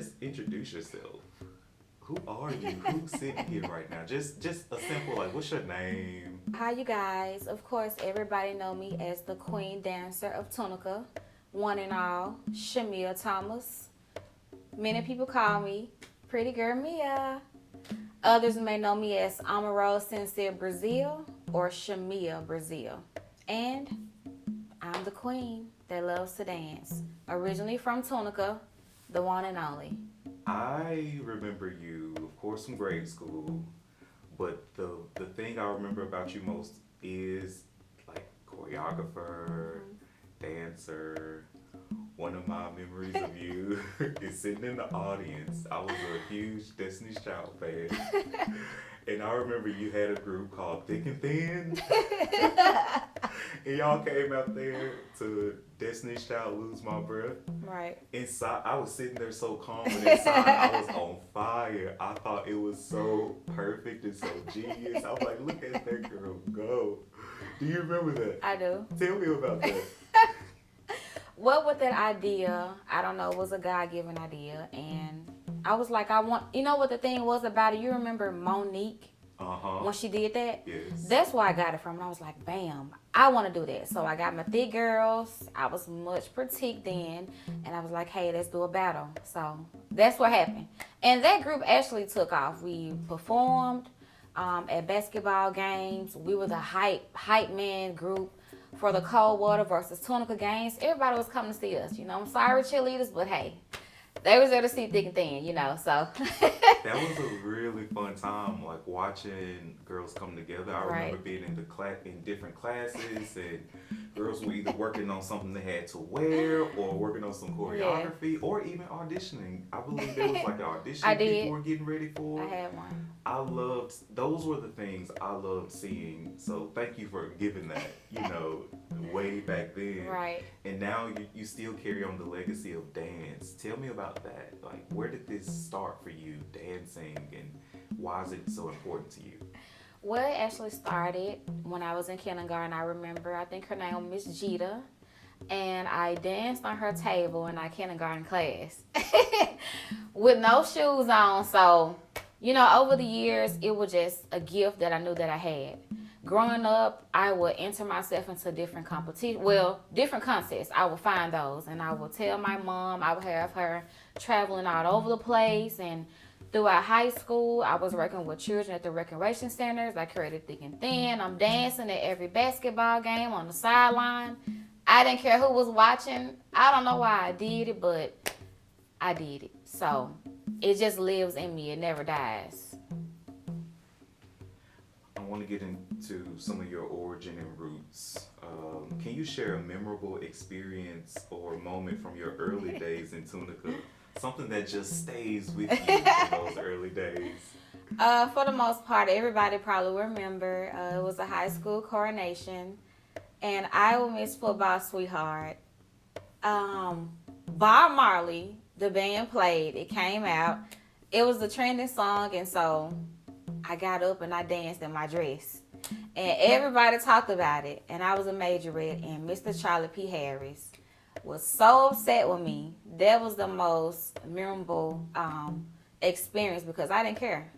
just introduce yourself. Who are you? Who's sitting here right now? Just a simple like, what's your name? Hi, you guys. Of course, everybody know me as the queen dancer of Tunica, one and all, Shamia Thomas. Many people call me Pretty Girl Mia. Others may know me as Amaro Sincere Brazil or Shamia Brazil. And I'm the queen that loves to dance. Originally from Tunica, the one and only. I remember you, of course, from grade school, but the thing I remember about you most is like choreographer, dancer. One of my memories of you is sitting in the audience. I was a huge Destiny's Child fan, and I remember you had a group called Thick and Thin, and y'all came out there to Destiny's Child "Lose My Breath." Right. Inside, I was sitting there so calm, but inside, I was on fire. I thought it was so perfect and so genius. I was like, look at that girl go. Do you remember that? I do. Tell me about that. What with that idea, I don't know, it was a God-given idea. And I was like, I want, you know what the thing was about it? You remember Monique? Uh-huh. When she did that? Yes. That's where I got it from. And I was like, bam, I want to do that. So I got my thick girls. I was much petite then. And I was like, hey, let's do a battle. So that's what happened. And that group actually took off. We performed at basketball games. We were the hype man group for the Coldwater versus Tunica games. Everybody was coming to see us. You know, I'm sorry, cheerleaders, but hey, they was there to see thick and thin, you know, so. That was a really fun time, like watching girls come together. I remember being in in different classes, and girls were either working on something they had to wear, or working on some choreography, or even auditioning. I believe there was like an audition people were getting ready for. I had one. I loved, those were the things I loved seeing. So thank you for giving that, way back then. Right. And now you still carry on the legacy of dance. Tell me about that. Like, where did this start for you, dancing, and why is it so important to you? Well, it actually started when I was in kindergarten. I remember, I think her name was Miss Jita, and I danced on her table in our kindergarten class with no shoes on. So, over the years, it was just a gift that I knew that I had. Growing up, I would enter myself into different different contests. I would find those, and I would tell my mom. I would have her traveling all over the place. And throughout high school, I was working with children at the recreation centers. I created Thick and Thin. I'm dancing at every basketball game on the sideline. I didn't care who was watching. I don't know why I did it, but I did it. So it just lives in me. It never dies. I want to get into some of your origin and roots. Can you share a memorable experience or moment from your early days in Tunica? Something that just stays with you from those early days. For the most part, everybody probably remember it was a high school coronation, and I was Miss Football Sweetheart. Bob Marley, the band played. It came out. It was a trending song, and so I got up and I danced in my dress. And everybody talked about it. And I was a majorette. And Mr. Charlie P. Harris was so upset with me. That was the most memorable experience because I didn't care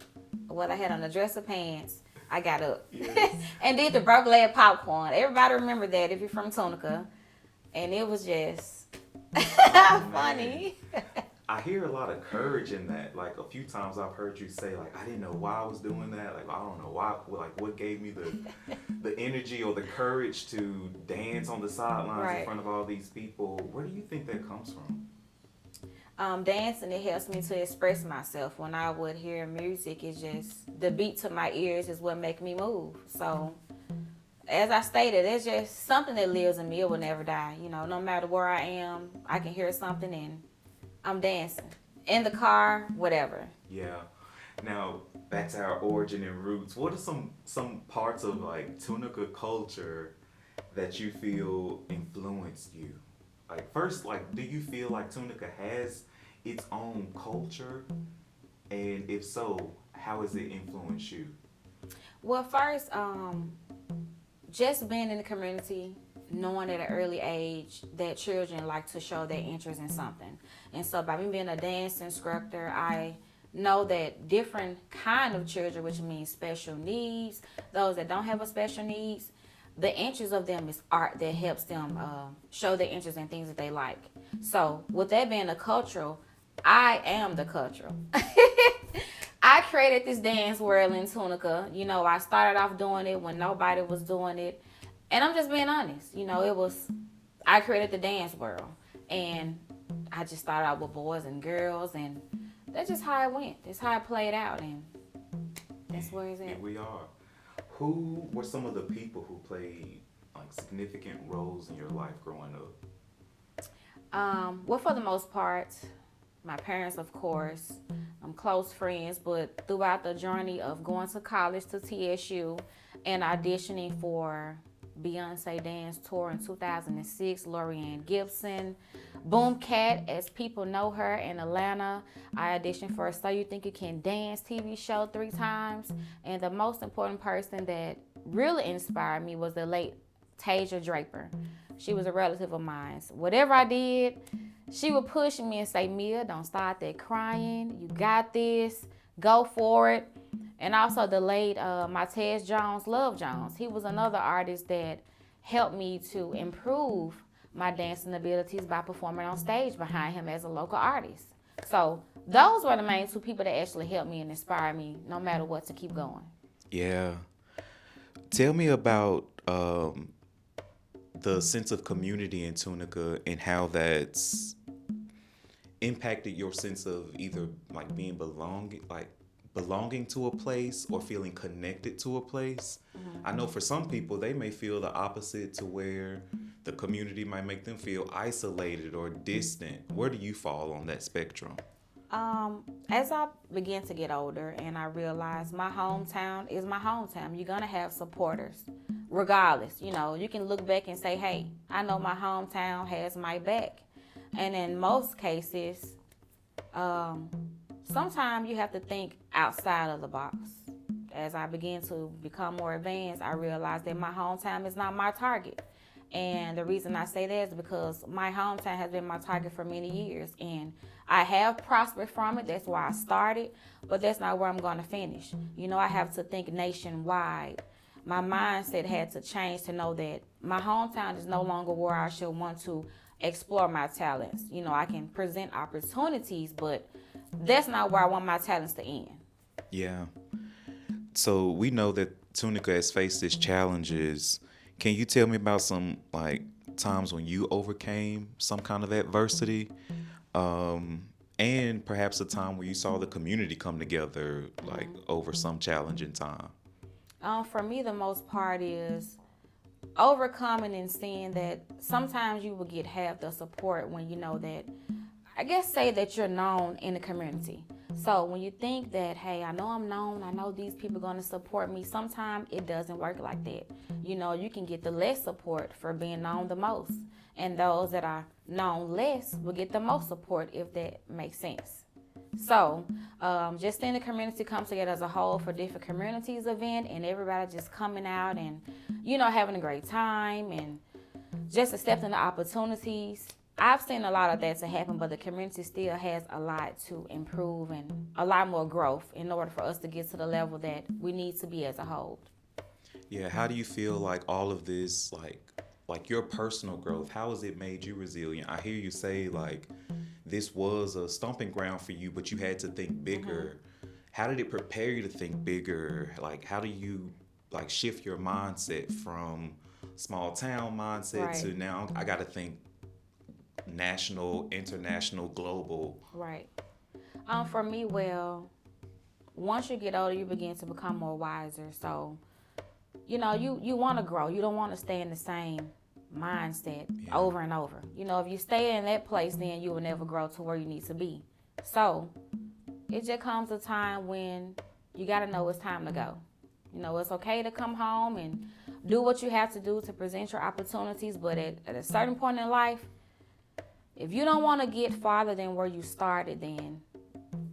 what I had on the dress or pants. I got up. Yes. And did the broke leg popcorn. Everybody remember that if you're from Tunica. And it was just funny. I hear a lot of courage in that. Like a few times I've heard you say, like, I didn't know why I was doing that. Like, I don't know why. Like, what gave me the energy or the courage to dance on the sidelines in front of all these people? Where do you think that comes from? Dancing, it helps me to express myself. When I would hear music, it's just the beat to my ears is what make me move. So, as I stated, it's just something that lives in me. It will never die. No matter where I am, I can hear something and I'm dancing. In the car, whatever. Yeah. Now, back to our origin and roots. What are some parts of like Tunica culture that you feel influenced you? Like first, like do you feel like Tunica has its own culture? And if so, how has it influenced you? Well, first, just being in the community, knowing at an early age that children like to show their interest in something. And so by me being a dance instructor, I know that different kind of children, which means special needs, those that don't have a special needs, the interest of them is art that helps them show their interest in things that they like. So with that being a cultural, I am the cultural. I created this dance world in Tunica. You know, I started off doing it when nobody was doing it. And I'm just being honest. You know, I created the dance world. And I just started out with boys and girls. And that's just how it went. That's how it played out. And that's where it's at. Here we are. Who were some of the people who played like significant roles in your life growing up? Well, for the most part, my parents, of course, close friends, but throughout the journey of going to college to TSU and auditioning for Beyonce Dance Tour in 2006, Lorianne Gibson, Boom Cat, as people know her in Atlanta. I auditioned for So You Think You Can Dance TV show 3 times. And the most important person that really inspired me was the late Tasia Draper. She was a relative of mine. So whatever I did, she would push me and say, Mia, don't start that crying. You got this. Go for it. And also the late Martez Jones, Love Jones. He was another artist that helped me to improve my dancing abilities by performing on stage behind him as a local artist. So those were the main 2 people that actually helped me and inspired me no matter what to keep going. Yeah. Tell me about the sense of community in Tunica and how that's impacted your sense of either like being belonging to a place or feeling connected to a place. I know for some people they may feel the opposite, to where the community might make them feel isolated or distant. Where do you fall on that spectrum? As I began to get older and I realized my hometown is my hometown, you're going to have supporters regardless. You know, you can look back and say, hey, I know my hometown has my back. And in most cases, sometimes you have to think outside of the box. As I began to become more advanced, I realized that my hometown is not my target. And the reason I say that is because my hometown has been my target for many years. And I have prospered from it. That's why I started. But that's not where I'm going to finish. You know, I have to think nationwide. My mindset had to change to know that my hometown is no longer where I should want to explore my talents. You know, I can present opportunities, but that's not where I want my talents to end. Yeah. So we know that Tunica has faced its challenges. Can you tell me about some like times when you overcame some kind of adversity? And perhaps a time where you saw the community come together like over some challenging time? For me, the most part is overcoming and seeing that sometimes you will get half the support when you know that, I guess, say that you're known in the community. So when you think that, hey, I know I'm known, I know these people are going to support me, sometimes it doesn't work like that. You know, you can get the less support for being known the most. And those that are known less will get the most support, if that makes sense. So just seeing the community come together as a whole for different communities event, and everybody just coming out and, you know, having a great time and just accepting the opportunities. I've seen a lot of that to happen, but the community still has a lot to improve and a lot more growth in order for us to get to the level that we need to be as a whole. Yeah, how do you feel like all of this, like your personal growth, how has it made you resilient? I hear you say like this was a stomping ground for you, but you had to think bigger. How did it prepare you to think bigger? Like, how do you like shift your mindset from small town mindset to now I got to think national, international, global? Right. For me, well, once you get older, you begin to become more wiser. So, you know, you want to grow. You don't want to stay in the same mindset over and over. You know, if you stay in that place, then you will never grow to where you need to be. So it just comes a time when you got to know it's time to go. You know, it's okay to come home and do what you have to do to present your opportunities, but at a certain point in life, if you don't want to get farther than where you started, then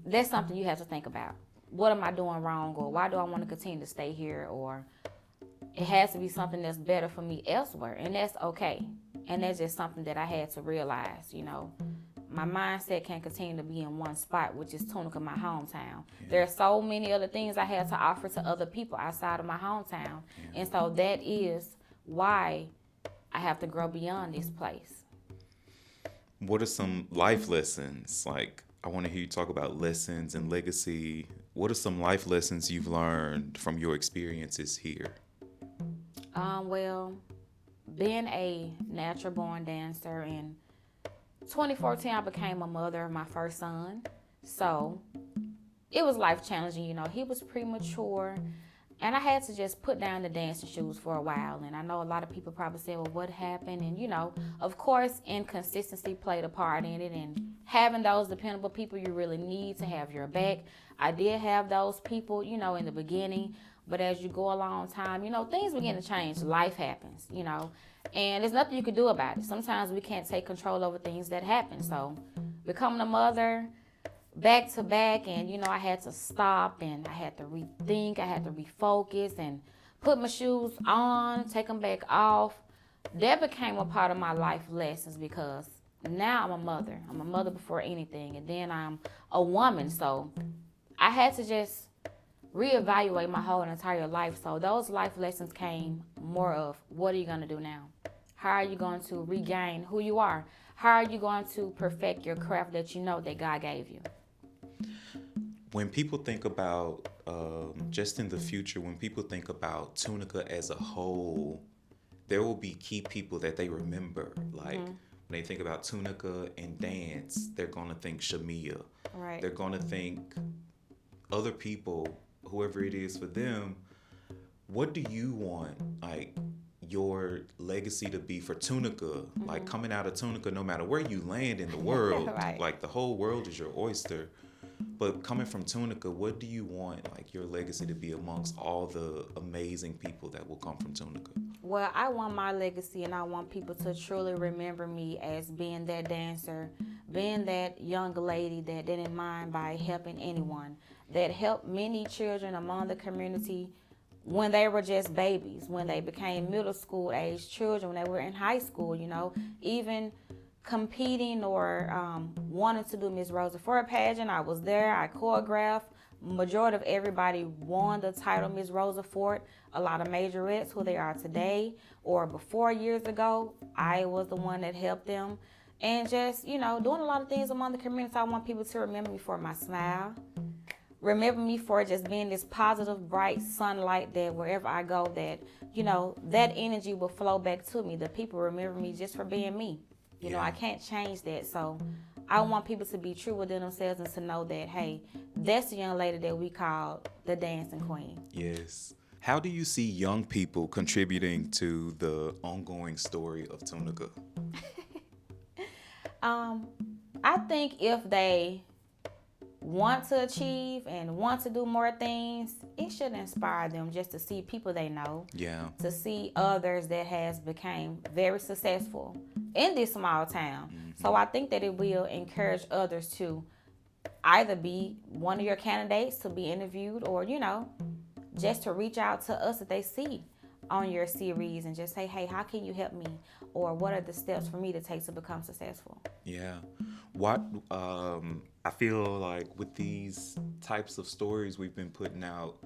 that's something you have to think about. What am I doing wrong, or why do I want to continue to stay here, or it has to be something that's better for me elsewhere, and that's okay. And that's just something that I had to realize, My mindset can't continue to be in one spot, which is Tunica, my hometown. Yeah. There are so many other things I had to offer to other people outside of my hometown. Yeah. And so that is why I have to grow beyond this place. What are some life lessons? Like, I want to hear you talk about lessons and legacy. What are some life lessons you've learned from your experiences here? Well, being a natural born dancer, in 2014 I became a mother of my first son. So it was life challenging, he was premature, and I had to just put down the dancing shoes for a while. And I know a lot of people probably say, well, what happened? And of course, inconsistency played a part in it, and having those dependable people you really need to have your back. I did have those people, in the beginning. But as you go along time, things begin to change. Life happens, and there's nothing you can do about it. Sometimes we can't take control over things that happen. So becoming a mother back to back, and, I had to stop, and I had to rethink, I had to refocus and put my shoes on, take them back off. That became a part of my life lessons, because now I'm a mother. I'm a mother before anything, and then I'm a woman. So I had to just reevaluate my whole entire life. So those life lessons came more of, what are you going to do now? How are you going to regain who you are? How are you going to perfect your craft that you know that God gave you? When people think about, just in the future, when people think about Tunica as a whole, there will be key people that they remember. Like, when they think about Tunica and dance, they're going to think Shamia. Right. They're going to think other people, whoever it is for them. What do you want, like, your legacy to be for Tunica? Like, coming out of Tunica, no matter where you land in the world, right. Like, the whole world is your oyster. But coming from Tunica, what do you want, like, your legacy to be amongst all the amazing people that will come from Tunica? Well, I want my legacy, and I want people to truly remember me as being that dancer, being that young lady that didn't mind by helping anyone, that helped many children among the community when they were just babies, when they became middle school age children, when they were in high school, even competing or wanting to do Miss Rosa Ford pageant. I was there. I choreographed. Majority of everybody won the title Miss Rosa Ford. A lot of majorettes, who they are today or before years ago, I was the one that helped them. And just, doing a lot of things among the community. I want people to remember me for my smile. Remember me for just being this positive, bright sunlight that wherever I go, that, that energy will flow back to me. The people remember me just for being me. I can't change that. So I want people to be true within themselves and to know that, hey, that's the young lady that we call the dancing queen. Yes. How do you see young people contributing to the ongoing story of Tunica? I think if they want to achieve and want to do more things, it should inspire them just to see people they know. Yeah. To see others that has became very successful in this small town. So I think that it will encourage others to either be one of your candidates to be interviewed, or, just to reach out to us if they see on your series and just say, hey, how can you help me? Or what are the steps for me to take to become successful? Yeah. I feel like with these types of stories we've been putting out,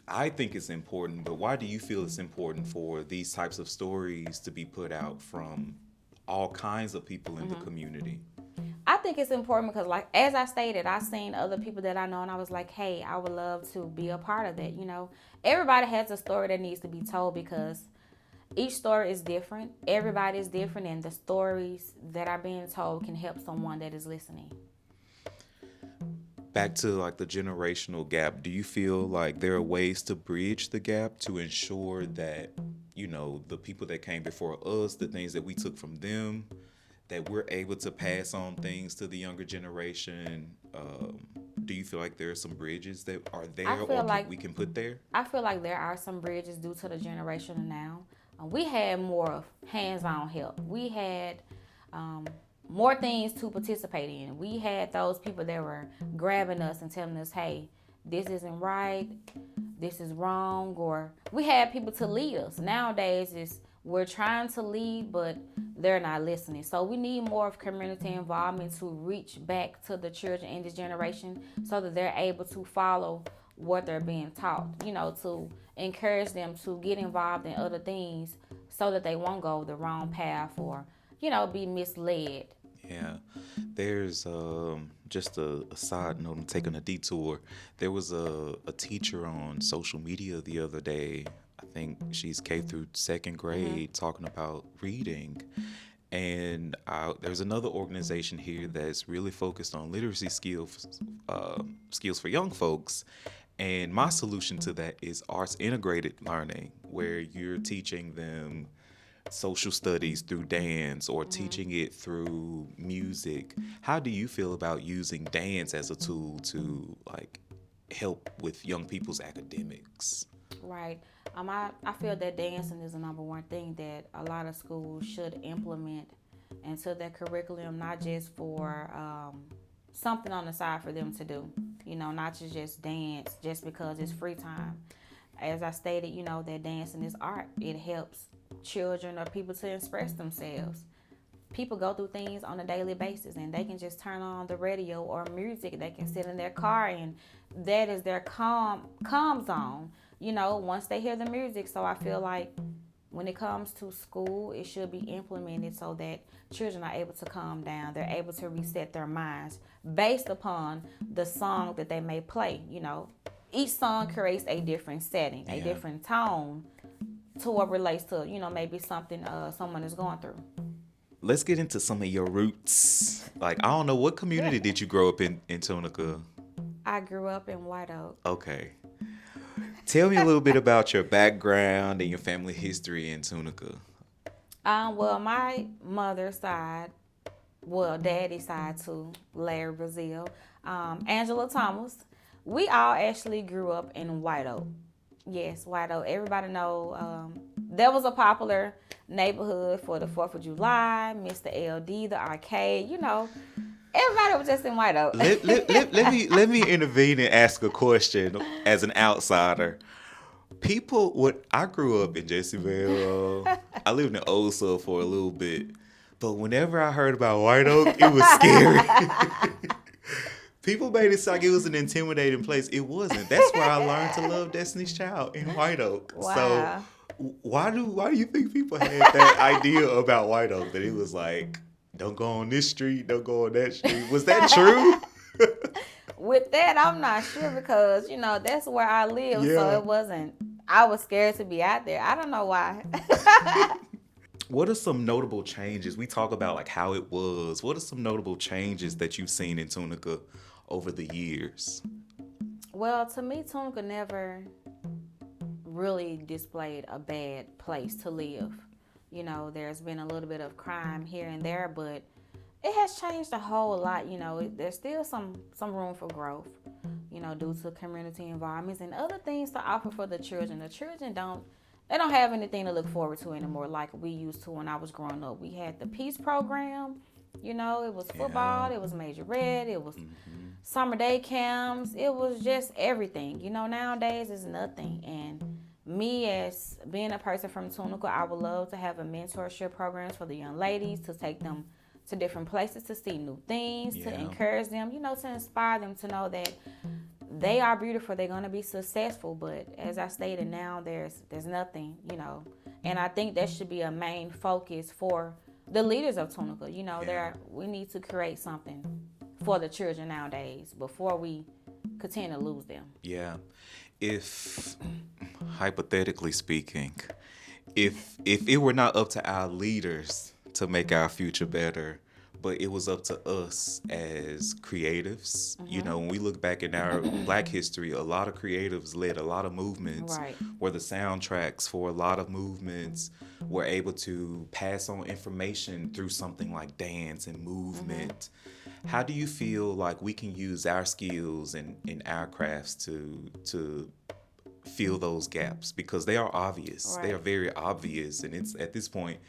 I think it's important, but why do you feel it's important for these types of stories to be put out from all kinds of people in the community? I think it's important because, like, as I stated, I've seen other people that I know, and I was like, hey, I would love to be a part of that. Everybody has a story that needs to be told, because each story is different. Everybody is different, and the stories that are being told can help someone that is listening. Back to, like, the generational gap, do you feel like there are ways to bridge the gap to ensure that, the people that came before us, the things that we took from them, that we're able to pass on things to the younger generation? Do you feel like there are some bridges that are there we can put there? I feel like there are some bridges due to the generation now. We had more of hands-on help. We had more things to participate in. We had those people that were grabbing us and telling us, hey, this isn't right. this is wrong, or we had people to lead us. Nowadays, we're trying to lead, but they're not listening. So we need more of community involvement to reach back to the children in this generation so that they're able to follow what they're being taught, to encourage them to get involved in other things so that they won't go the wrong path or, be misled. Yeah, there's just a side note. I'm taking a detour. There was a teacher on social media the other day. I think she's K through second grade, talking about reading. And there's another organization here that's really focused on literacy skills for young folks. And my solution to that is arts integrated learning, where you're teaching them social studies through dance or teaching it through music. How do you feel about using dance as a tool to like help with young people's academics? Right. I feel that dancing is the number one thing that a lot of schools should implement into their curriculum, not just for something on the side for them to do. Not to just dance just because it's free time. As I stated, that dancing is art. It helps children or people to express themselves. People go through things on a daily basis and they can just turn on the radio or music. They can sit in their car and that is their calm zone, once they hear the music. So I feel like when it comes to school, it should be implemented so that children are able to calm down. They're able to reset their minds based upon the song that they may play. Each song creates a different setting, a different tone to what relates to, maybe something someone is going through. Let's get into some of your roots. Like, I don't know, what community did you grow up in Tunica? I grew up in White Oak. Okay. Tell me a little bit about your background and your family history in Tunica. Well, my mother's side, daddy's side too, Larry Brazil, Angela Thomas. We all actually grew up in White Oak. Yes, White Oak. Everybody know that was a popular neighborhood for the 4th of July, Mr. LD, the arcade, Everybody was just in White Oak. Let me intervene and ask a question as an outsider. I grew up in Jessyville. I lived in Osa for a little bit. But whenever I heard about White Oak, it was scary. People made it sound like it was an intimidating place. It wasn't. That's where I learned to love Destiny's Child in White Oak. Wow. So why do you think people had that idea about White Oak, that it was like, don't go on this street, don't go on that street? Was that true? With that, I'm not sure because, that's where I live. Yeah. So it wasn't, I was scared to be out there. I don't know why. What are some notable changes? We talk about like how it was. What are some notable changes that you've seen in Tunica over the years? Well, to me, Tunica never really displayed a bad place to live. There's been a little bit of crime here and there, but it has changed a whole lot. There's still some room for growth, due to community environments and other things to offer for the children. The children don't have anything to look forward to anymore like we used to when I was growing up. We had the Peace program, it was football, it was majorette, it was summer day camps, it was just everything. Nowadays it's nothing. And me, as being a person from Tunica, I would love to have a mentorship programs for the young ladies, to take them to different places to see new things, to encourage them, to inspire them to know that they are beautiful, they're going to be successful. But as I stated, now there's nothing, and I think that should be a main focus for the leaders of Tunica. We need to create something for the children nowadays before we continue to lose them. Yeah. If, hypothetically speaking, if it were not up to our leaders to make our future better, but it was up to us as creatives. When we look back in our Black history, a lot of creatives led a lot of movements, were the soundtracks for a lot of movements, were able to pass on information through something like dance and movement. How do you feel like we can use our skills and our crafts to fill those gaps? Because they are obvious. They are very obvious. And it's at this point,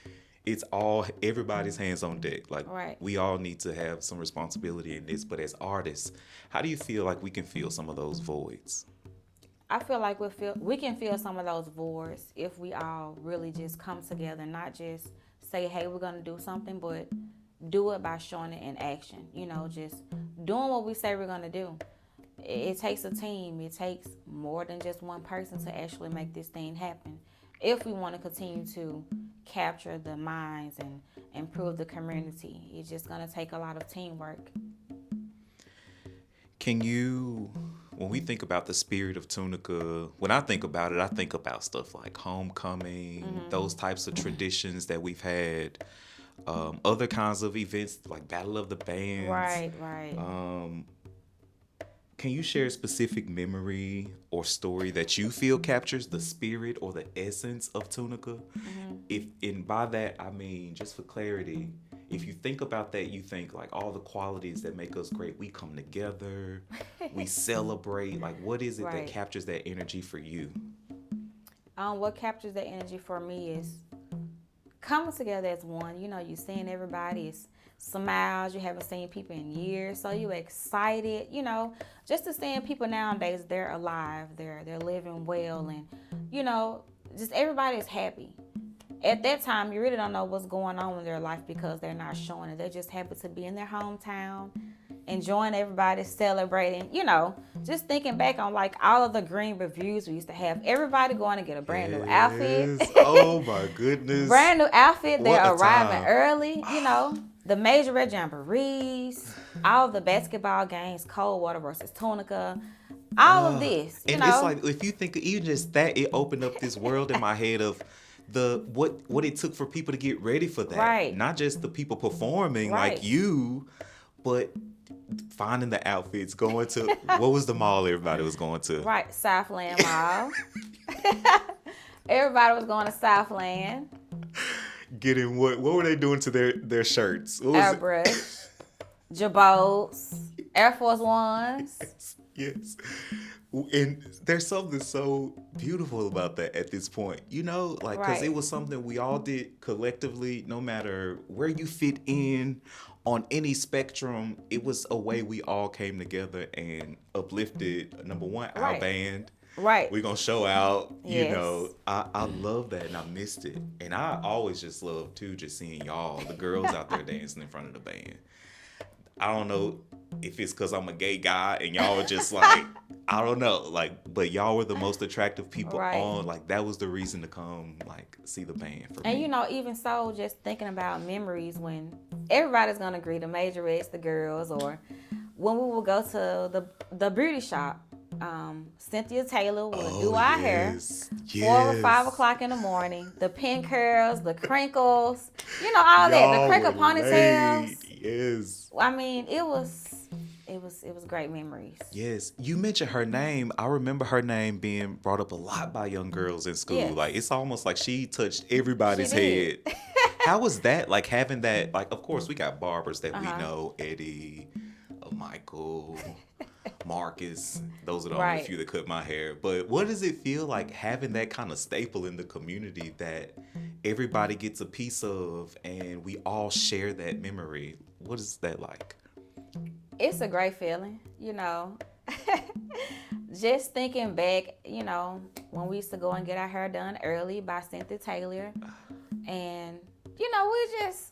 it's all everybody's hands on deck. Like we all need to have some responsibility in this. But as artists, how do you feel like we can fill some of those voids? I feel like we can fill some of those voids if we all really just come together, not just say, hey, we're gonna do something, but do it by showing it in action. Just doing what we say we're gonna do. It takes a team. It takes more than just one person to actually make this thing happen. If we want to continue to capture the minds and improve the community, it's just gonna take a lot of teamwork. Can you, when we think about the spirit of Tunica, when I think about it, I think about stuff like homecoming, those types of traditions that we've had, other kinds of events like Battle of the Bands. Right. Can you share a specific memory or story that you feel captures the spirit or the essence of Tunica? And by that I mean, just for clarity, if you think about that, you think like all the qualities that make us great. We come together, we celebrate. Like, what is it that captures that energy for you? What captures that energy for me is coming together as one. You seeing everybody's smiles. You haven't seen people in years, so you excited. Just to seeing people nowadays, they're alive, they're living well, and just everybody's happy. At that time, you really don't know what's going on in their life because they're not showing it. They're just happy to be in their hometown, enjoying everybody, celebrating. Just thinking back on like all of the green reviews we used to have. Everybody going to get a brand new outfit. Oh my goodness. Brand new outfit. What They're a arriving time. early. The majorette jamborees, all the basketball games, Coldwater versus Tunica. All of this. And it's like, if you think even just that, it opened up this world in my head of what it took for people to get ready for that. Right. Not just the people performing like you, but finding the outfits, going to what was the mall everybody was going to? Right, Southland Mall. Everybody was going to Southland. Getting what were they doing to their shirts? What was Airbrush, Jabots, Air Force Ones. Yes. And there's something so beautiful about that at this point, because it was something we all did collectively, no matter where you fit in on any spectrum. It was a way we all came together and uplifted, number one, our band. Right. We're going to show out, Yes. I love that, and I missed it. And I always just love, too, just seeing y'all, the girls out there dancing in front of the band. I don't know if it's because I'm a gay guy and y'all were just like, I don't know, but y'all were the most attractive people on. Like, that was the reason to come, see the band for me. And, even so, just thinking about memories when everybody's going to agree, the majorettes, the girls, or when we would go to the beauty shop. Cynthia Taylor would do our hair 4 or 5 o'clock in the morning. The pin curls, the crinkles, all that. The crinkle ponytails. Yes. I mean, it was great memories. Yes. You mentioned her name. I remember her name being brought up a lot by young girls in school. Yes. Like, it's almost like she touched everybody's She head. How was that? Like, having that, of course, we got barbers that we know, Eddie, Michael, Marcus. Those are the only few that cut my hair. But what does it feel like having that kind of staple in the community that everybody gets a piece of and we all share that memory? What is that like? It's a great feeling, Just thinking back, when we used to go and get our hair done early by Cynthia Taylor. And,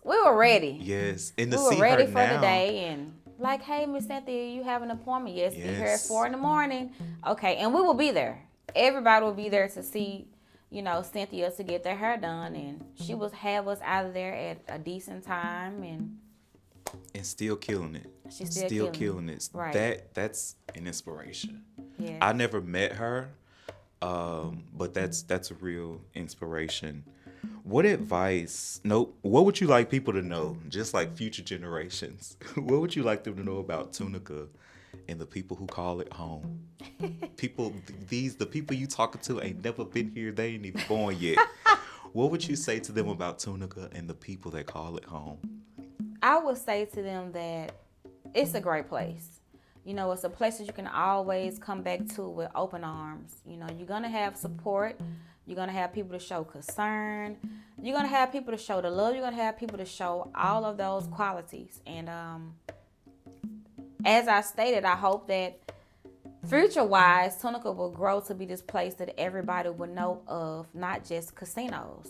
we were ready. Yes. And to we see were ready her for now, the day and like, hey, Miss Cynthia, you have an appointment. Yes, be here at 4 a.m. Okay, and we will be there. Everybody will be there to see, Cynthia to get their hair done. And she will have us out of there at a decent time and still killing it. She's still killing it. Right. That's an inspiration. Yes. I never met her, but that's a real inspiration. What would you like people to know, just like future generations? What would you like them to know about Tunica and the people who call it home? The people you talking to ain't never been here. They ain't even born yet. What would you say to them about Tunica and the people that call it home? I would say to them that it's a great place. It's a place that you can always come back to with open arms. You're going to have support. You're going to have people to show concern. You're going to have people to show the love. You're going to have people to show all of those qualities. And as I stated, I hope that Future-wise, Tunica will grow to be this place that everybody will know of, not just casinos.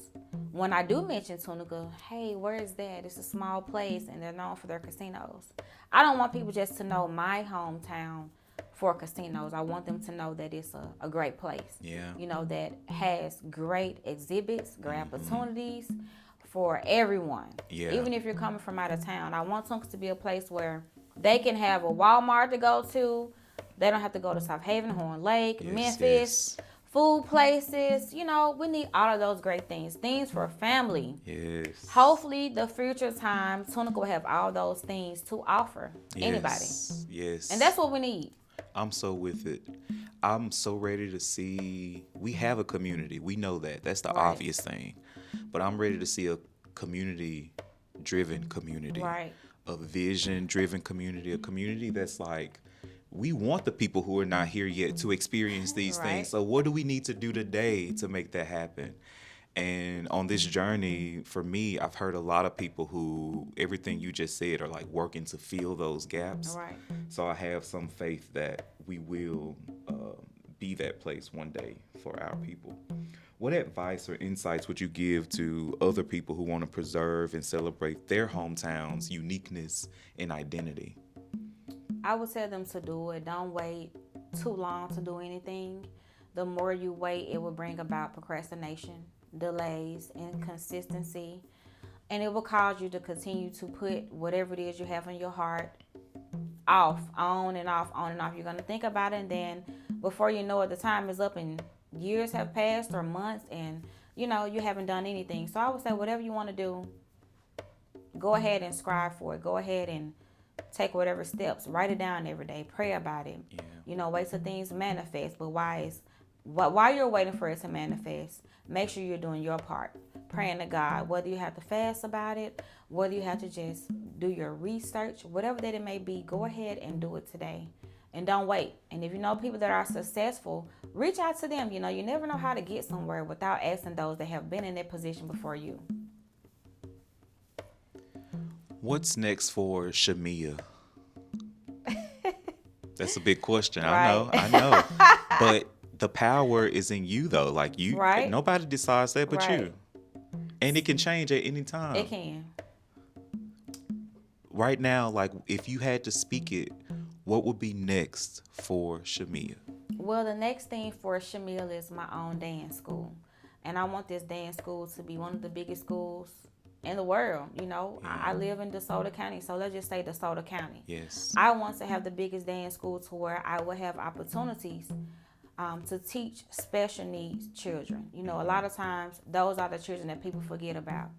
When I do mention Tunica, hey, where is that? It's a small place, and they're known for their casinos. I don't want people just to know my hometown for casinos. I want them to know that it's a great place. Yeah. That has great exhibits, great opportunities for everyone. Yeah. Even if you're coming from out of town, I want Tunica to be a place where they can have a Walmart to go to. They don't have to go to South Haven, Horn Lake, Memphis, food places. We need all of those great things for family. Yes. Hopefully, the future time, Tunica will have all those things to offer anybody. Yes. And that's what we need. I'm so with it. I'm so ready to see. We have a community. We know that. That's the obvious thing. But I'm ready to see a community-driven community. Right. A vision-driven community. A community that's like, we want the people who are not here yet to experience these things. So what do we need to do today to make that happen? And on this journey, for me, I've heard a lot of people who, everything you just said, are like working to fill those gaps. Right. So I have some faith that we will be that place one day for our people. What advice or insights would you give to other people who want to preserve and celebrate their hometown's uniqueness and identity? I would tell them to do it. Don't wait too long to do anything. The more you wait, it will bring about procrastination, delays, inconsistency, and it will cause you to continue to put whatever it is you have in your heart off, on and off, on and off. You're going to think about it, and then before you know it, the time is up and years have passed or months, and you haven't done anything. So I would say whatever you want to do, go ahead and strive for it. Go ahead and take whatever steps. Write it down every day. Pray about it. Yeah. Wait till things manifest. But while you're waiting for it to manifest, make sure you're doing your part. Praying to God. Whether you have to fast about it, whether you have to just do your research, whatever that it may be, go ahead and do it today. And don't wait. And if you know people that are successful, reach out to them. You never know how to get somewhere without asking those that have been in that position before you. What's next for Shamia? That's a big question. Right. I know. But the power is in you, though. Like, you, nobody decides that but you. And it can change at any time. It can. Right now, like, if you had to speak it, what would be next for Shamia? Well, the next thing for Shamia is my own dance school. And I want this dance school to be one of the biggest schools in the world. I live in DeSoto County, so let's just say DeSoto County. Yes. I want to have the biggest dance school to where I will have opportunities to teach special needs children. A lot of times those are the children that people forget about,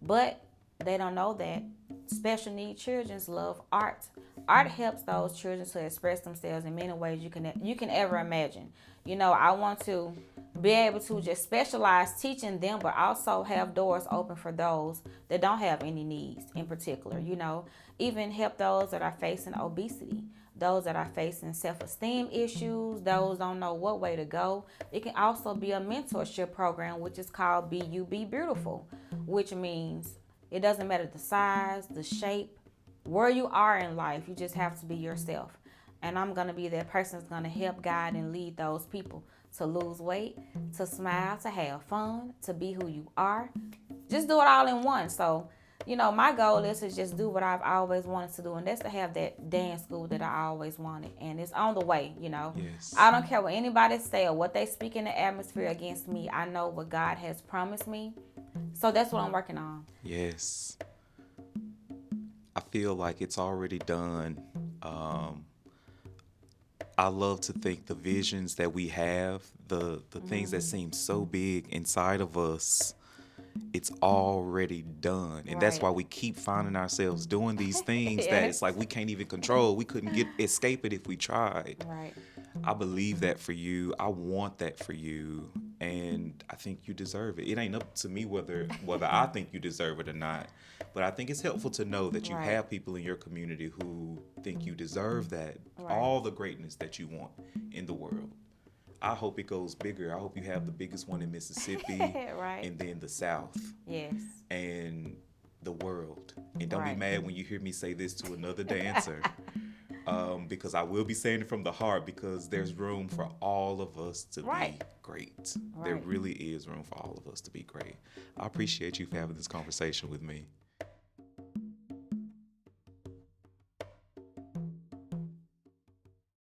but they don't know that special needs children love art. Art helps those children to express themselves in many ways you can ever imagine. I want to be able to just specialize teaching them, but also have doors open for those that don't have any needs in particular. Even help those that are facing obesity, those that are facing self-esteem issues, those don't know what way to go. It can also be a mentorship program, which is called Be You Be Beautiful, which means it doesn't matter the size, the shape, where you are in life. You just have to be yourself. And I'm going to be that person that's going to help guide and lead those people to lose weight, to smile, to have fun, to be who you are. Just do it all in one. So, my goal is to just do what I've always wanted to do, and that's to have that dance school that I always wanted. And it's on the way, Yes. I don't care what anybody say or what they speak in the atmosphere against me. I know what God has promised me. So that's what I'm working on. Yes. I feel like it's already done. I love to think the visions that we have, the things that seem so big inside of us, it's already done. And that's why we keep finding ourselves doing these things that it's like we can't even control. We couldn't escape it if we tried. Right. I believe that for you. I want that for you. And I think you deserve it. It ain't up to me whether I think you deserve it or not. But I think it's helpful to know that you have people in your community who think you deserve that, all the greatness that you want in the world. I hope it goes bigger. I hope you have the biggest one in Mississippi and then the South. Yes. And the world. And don't be mad when you hear me say this to another dancer. because I will be saying it from the heart, because there's room for all of us to Right. be great. There Right. really is room for all of us to be great. I appreciate you for having this conversation with me.